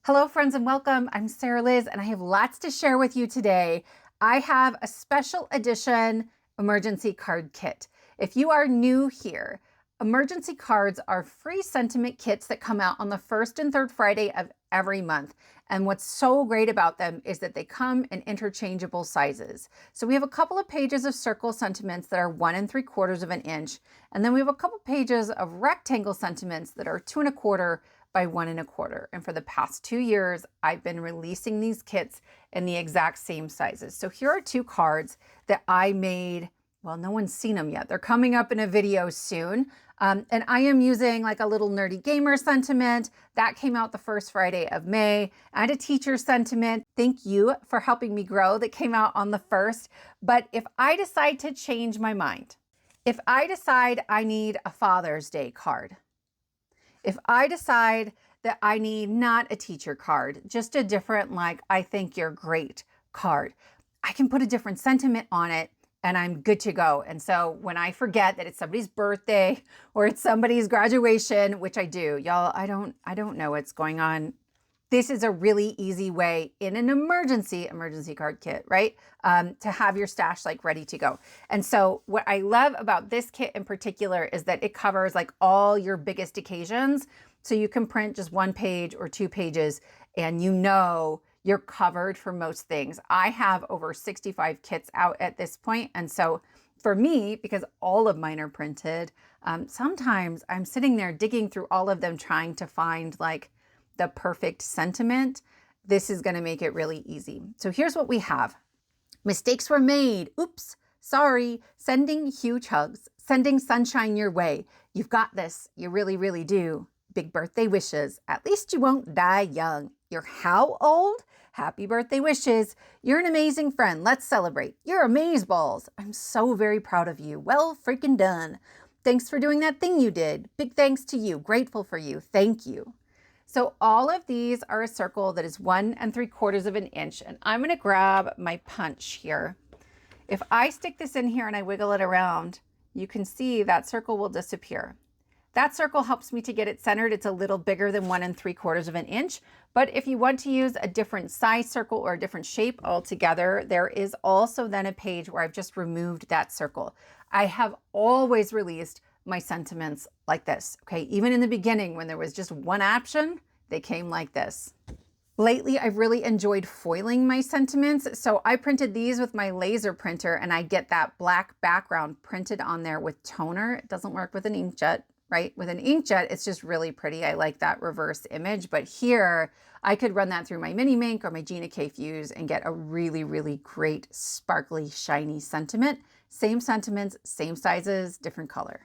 Hello, friends, and welcome. I'm Sarah Liz, and I have lots to share with you today. I have a special edition emergency card kit. If you are new here, emergency cards are free sentiment kits that come out on the first and third Friday of every month. And what's so great about them is that they come in interchangeable sizes. So we have a couple of pages of circle sentiments that are 1 3/4 of an inch. And then we have a couple pages of rectangle sentiments that are 2 1/4 by 1 1/4. And for the past 2 years, I've been releasing these kits in the exact same sizes. So here are two cards that I made. Well, no one's seen them yet. They're coming up in a video soon. And I am using like a little nerdy gamer sentiment that came out the first Friday of May, and a teacher sentiment. Thank you for helping me grow that came out on the first. But if I decide to change my mind, if I decide I need a Father's Day card, if I decide that I need not a teacher card, just a different, like, I think you're great card, I can put a different sentiment on it and I'm good to go. And so when I forget that it's somebody's birthday or it's somebody's graduation, which I do, y'all, I don't know what's going on. This is a really easy way in an emergency card kit, right? To have your stash like ready to go. And so what I love about this kit in particular is that it covers like all your biggest occasions. So you can print just 1 page or 2 pages and you know you're covered for most things. I have over 65 kits out at this point. And so for me, because all of mine are printed, sometimes I'm sitting there digging through all of them trying to find like the perfect sentiment. This is going to make it really easy. So here's what we have. Mistakes were made. Oops, sorry. Sending huge hugs. Sending sunshine your way. You've got this. You really, really do. Big birthday wishes. At least you won't die young. You're how old? Happy birthday wishes. You're an amazing friend. Let's celebrate. You're amazeballs. I'm so very proud of you. Well freaking done. Thanks for doing that thing you did. Big thanks to you. Grateful for you. Thank you. So all of these are a circle that is 1 3/4 of an inch. And I'm going to grab my punch here. If I stick this in here and I wiggle it around, you can see that circle will disappear. That circle helps me to get it centered. It's a little bigger than 1 3/4 of an inch. But if you want to use a different size circle or a different shape altogether, there is also then a page where I've just removed that circle. I have always released my sentiments like this, okay? Even in the beginning when there was just one option, they came like this. Lately, I've really enjoyed foiling my sentiments. So I printed these with my laser printer and I get that black background printed on there with toner. It doesn't work with an inkjet, right? With an inkjet, it's just really pretty. I like that reverse image. But here, I could run that through my Mini Mink or my Gina K Fuse and get a really, really great, sparkly, shiny sentiment. Same sentiments, same sizes, different color.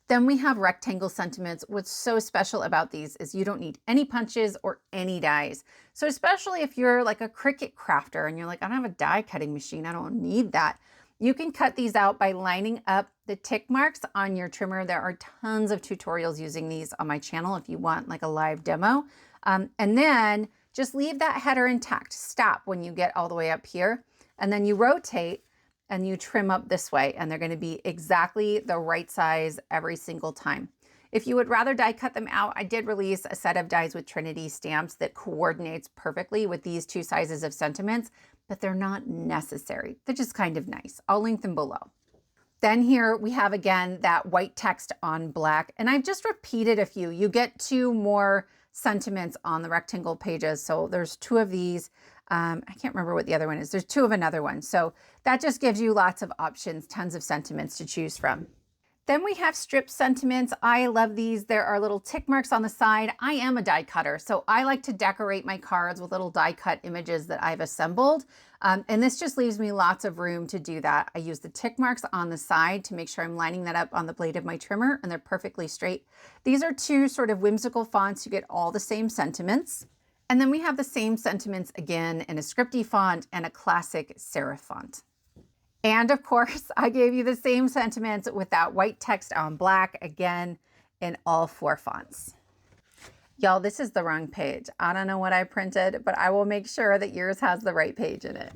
Then we have rectangle sentiments. What's so special about these is you don't need any punches or any dies. So especially if you're like a Cricut crafter and you're like, I don't have a die cutting machine, I don't need that. You can cut these out by lining up the tick marks on your trimmer. There are tons of tutorials using these on my channel if you want like a live demo. And then just leave that header intact. Stop when you get all the way up here. And then you rotate and you trim up this way, and they're going to be exactly the right size every single time. If you would rather die cut them out, I did release a set of dies with Trinity stamps that coordinates perfectly with these 2 sizes of sentiments, but they're not necessary. They're just kind of nice. I'll link them below. Then here we have again that white text on black, and I've just repeated a few. You get 2 more sentiments on the rectangle pages. So there's 2 of these. I can't remember what the other one is. There's 2 of another one. So that just gives you lots of options, tons of sentiments to choose from. Then we have strip sentiments. I love these. There are little tick marks on the side. I am a die cutter, so I like to decorate my cards with little die cut images that I've assembled. And this just leaves me lots of room to do that. I use the tick marks on the side to make sure I'm lining that up on the blade of my trimmer and they're perfectly straight. These are 2 sort of whimsical fonts. You get all the same sentiments. And then we have the same sentiments again in a scripty font and a classic serif font. And of course, I gave you the same sentiments with that white text on black, again, in all 4 fonts. Y'all, this is the wrong page. I don't know what I printed, but I will make sure that yours has the right page in it.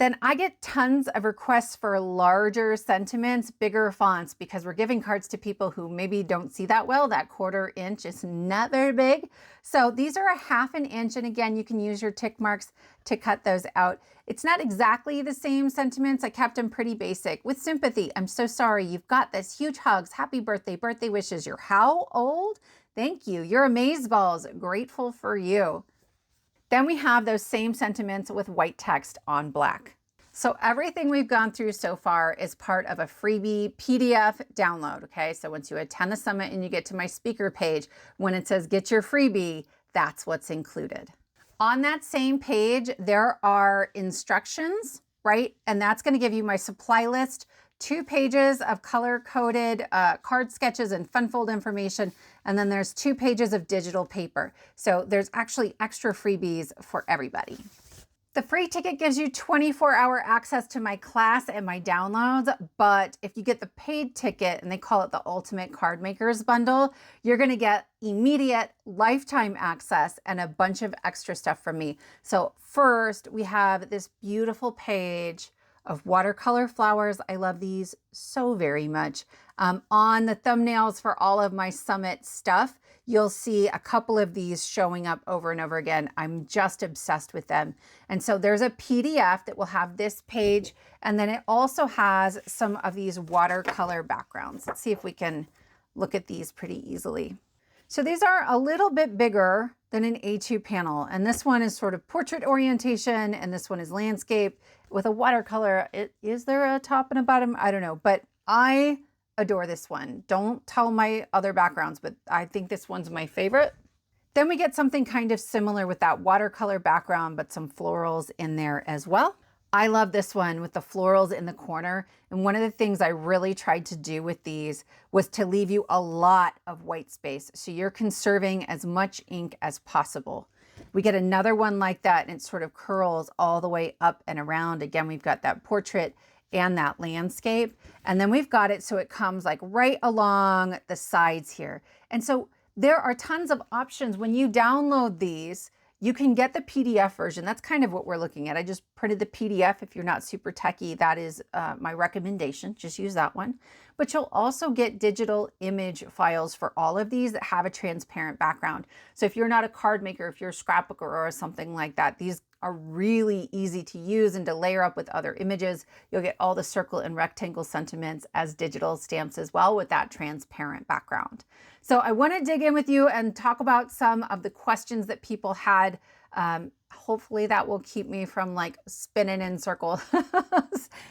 Then I get tons of requests for larger sentiments, bigger fonts, because we're giving cards to people who maybe don't see that well. That 1/4 inch is not very big. So these are a 1/2 inch. And again, you can use your tick marks to cut those out. It's not exactly the same sentiments. I kept them pretty basic. With sympathy, I'm so sorry. You've got this. Huge hugs. Happy birthday. Birthday wishes. You're how old? Thank you. You're amazeballs. Grateful for you. Then we have those same sentiments with white text on black. So everything we've gone through so far is part of a freebie PDF download, okay? So once you attend the summit and you get to my speaker page, when it says get your freebie, that's what's included. On that same page, there are instructions, right? And that's gonna give you my supply list, 2 pages of color-coded card sketches and fun fold information, and then there's 2 pages of digital paper. So there's actually extra freebies for everybody. The free ticket gives you 24-hour access to my class and my downloads, but if you get the paid ticket, and they call it the Ultimate Card Makers Bundle, you're gonna get immediate lifetime access and a bunch of extra stuff from me. So first, we have this beautiful page of watercolor flowers. I love these so very much. On the thumbnails for all of my summit stuff, you'll see a couple of these showing up over and over again. I'm just obsessed with them. And so there's a PDF that will have this page, and then it also has some of these watercolor backgrounds. Let's see if we can look at these pretty easily. So these are a little bit bigger than an A2 panel. And this one is sort of portrait orientation, and this one is landscape with a watercolor. Is there a top and a bottom? I don't know, but I adore this one. Don't tell my other backgrounds, but I think this one's my favorite. Then we get something kind of similar with that watercolor background, but some florals in there as well. I love this one with the florals in the corner. And one of the things I really tried to do with these was to leave you a lot of white space, so you're conserving as much ink as possible. We get another one like that, and it sort of curls all the way up and around. Again, we've got that portrait and that landscape. And then we've got it so it comes like right along the sides here. And so there are tons of options. When you download these, you can get the PDF version. That's kind of what we're looking at. I just printed the PDF. If you're not super techie, that is my recommendation. Just use that one. But you'll also get digital image files for all of these that have a transparent background. So if you're not a card maker, if you're a scrapbooker or something like that, these are really easy to use and to layer up with other images. You'll get all the circle and rectangle sentiments as digital stamps as well with that transparent background. So I want to dig in with you and talk about some of the questions that people had. Hopefully that will keep me from like spinning in circles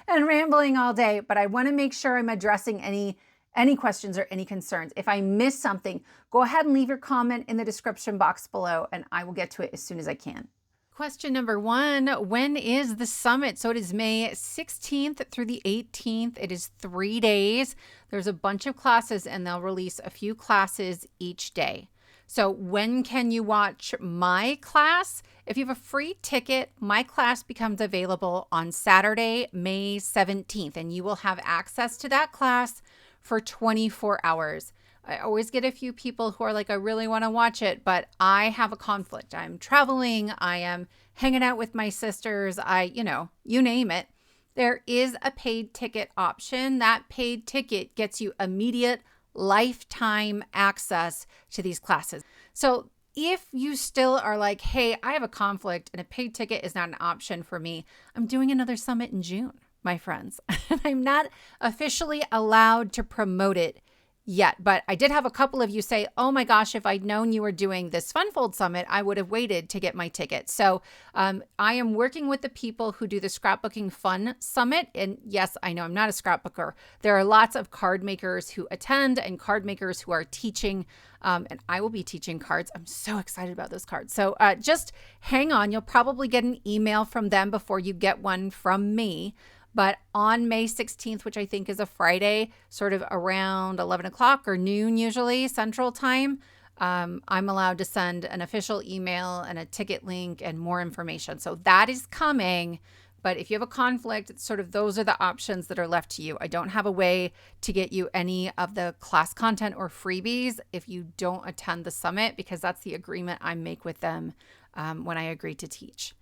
and rambling all day, but I want to make sure I'm addressing any questions or any concerns. If I miss something, go ahead and leave your comment in the description box below, and I will get to it as soon as I can. Question number 1, when is the summit? So it is May 16th through the 18th. It is 3 days. There's a bunch of classes, and they'll release a few classes each day. So when can you watch my class? If you have a free ticket, my class becomes available on Saturday, May 17th, and you will have access to that class for 24 hours. I always get a few people who are like, I really want to watch it, but I have a conflict. I'm traveling. I am hanging out with my sisters. You name it. There is a paid ticket option. That paid ticket gets you immediate lifetime access to these classes. So if you still are like, hey, I have a conflict and a paid ticket is not an option for me, I'm doing another summit in June, my friends. I'm not officially allowed to promote it yet, but I did have a couple of you say, oh my gosh, if I'd known you were doing this Funfold Summit, I would have waited to get my ticket. So I am working with the people who do the Scrapbooking Fun Summit. And yes, I know I'm not a scrapbooker. There are lots of card makers who attend and card makers who are teaching, and I will be teaching cards. I'm so excited about those cards. So just hang on. You'll probably get an email from them before you get one from me. But on May 16th, which I think is a Friday, sort of around 11 o'clock or noon usually, Central Time, I'm allowed to send an official email and a ticket link and more information. So that is coming. But if you have a conflict, it's sort of those are the options that are left to you. I don't have a way to get you any of the class content or freebies if you don't attend the summit, because that's the agreement I make with them when I agree to teach.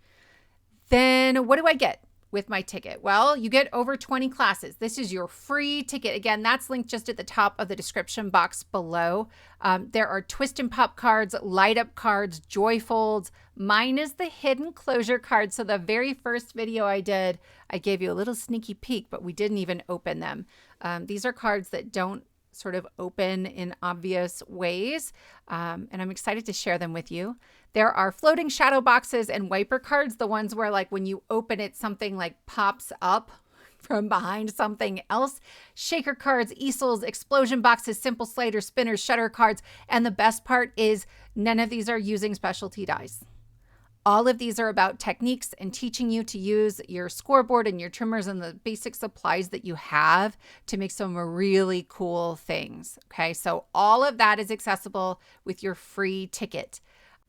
Then what do I get with my ticket? Well, you get over 20 classes. This is your free ticket. Again, that's linked just at the top of the description box below. There are twist and pop cards, light up cards, joy folds. Mine is the hidden closure card. So the very first video I did, I gave you a little sneaky peek, but we didn't even open them. These are cards that don't sort of open in obvious ways, and I'm excited to share them with you. There are floating shadow boxes and wiper cards, the ones where like when you open it, something like pops up from behind something else. Shaker cards, easels, explosion boxes, simple sliders, spinners, shutter cards, and the best part is none of these are using specialty dies. All of these are about techniques and teaching you to use your scoreboard and your trimmers and the basic supplies that you have to make some really cool things. Okay, so all of that is accessible with your free ticket.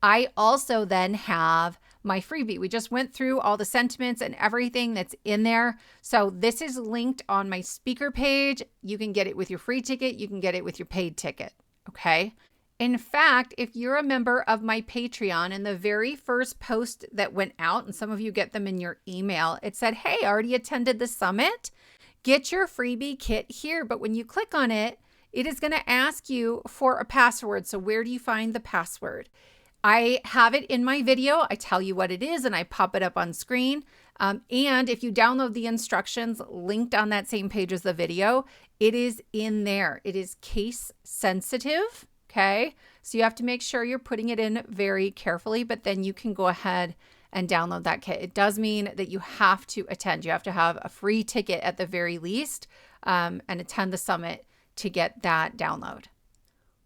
I also then have my freebie. We just went through all the sentiments and everything that's in there. So this is linked on my speaker page. You can get it with your free ticket. You can get it with your paid ticket. Okay. In fact, if you're a member of my Patreon, in the very first post that went out, and some of you get them in your email, it said, hey, already attended the summit? Get your freebie kit here. But when you click on it, it is going to ask you for a password. So where do you find the password? I have it in my video. I tell you what it is and I pop it up on screen. And if you download the instructions linked on that same page as the video, it is in there. It is case sensitive. Okay, so you have to make sure you're putting it in very carefully, but then you can go ahead and download that kit. It does mean that you have to attend. You have to have a free ticket at the very least and attend the summit to get that download.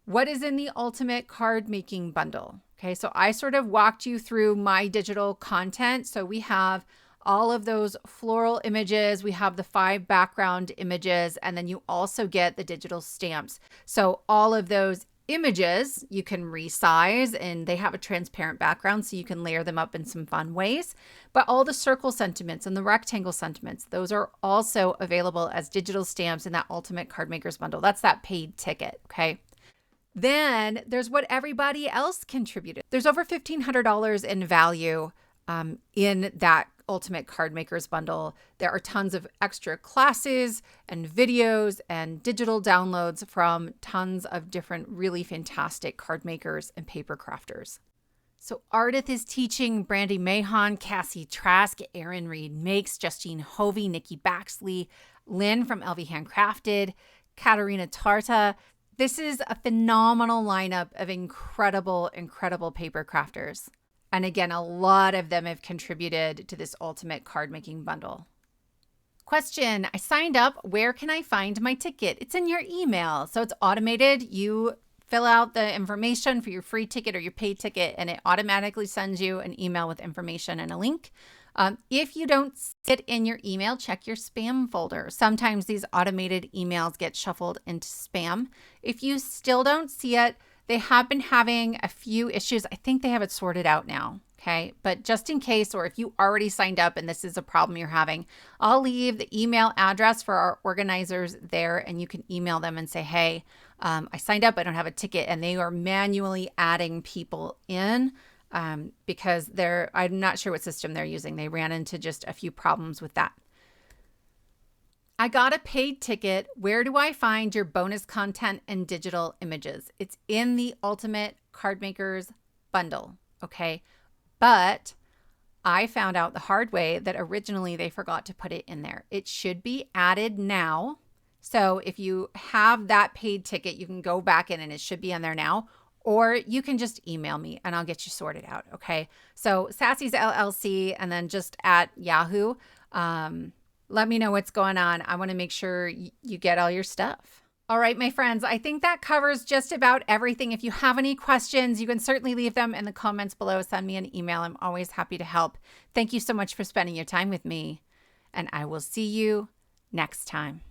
What is in the Ultimate Card Making Bundle? Okay, so I sort of walked you through my digital content. So we have all of those floral images. We have the 5 background images, and then you also get the digital stamps. So all of those images you can resize, and they have a transparent background so you can layer them up in some fun ways. But all the circle sentiments and the rectangle sentiments, those are also available as digital stamps in that Ultimate Card Makers Bundle. That's that paid ticket, okay? Then there's what everybody else contributed. There's over $1,500 in value in that Ultimate Card Makers Bundle. There are tons of extra classes and videos and digital downloads from tons of different really fantastic card makers and paper crafters. So Ardith is teaching, Brandy Mahon, Cassie Trask, Erin Reed Makes, Justine Hovey, Nikki Baxley, Lynn from LV Handcrafted, Katarina Tarta. This is a phenomenal lineup of incredible, incredible paper crafters. And again, a lot of them have contributed to this Ultimate Card Making Bundle. Question, I signed up. Where can I find my ticket? It's in your email. So it's automated. You fill out the information for your free ticket or your paid ticket, and it automatically sends you an email with information and a link. If you don't see it in your email, check your spam folder. Sometimes these automated emails get shuffled into spam. If you still don't see it, they have been having a few issues. I think they have it sorted out now, okay? But just in case, or if you already signed up and this is a problem you're having, I'll leave the email address for our organizers there, and you can email them and say, hey, I signed up, I don't have a ticket, and they are manually adding people in because I'm not sure what system they're using. They ran into just a few problems with that. I got a paid ticket. Where do I find your bonus content and digital images? It's in the Ultimate Card Makers Bundle, okay? But I found out the hard way that originally they forgot to put it in there. It should be added now. So if you have that paid ticket, you can go back in and it should be in there now, or you can just email me and I'll get you sorted out, okay? So Sassy's LLC and then just at Yahoo. Let me know what's going on. I want to make sure you get all your stuff. All right, my friends, I think that covers just about everything. If you have any questions, you can certainly leave them in the comments below. Send me an email. I'm always happy to help. Thank you so much for spending your time with me, and I will see you next time.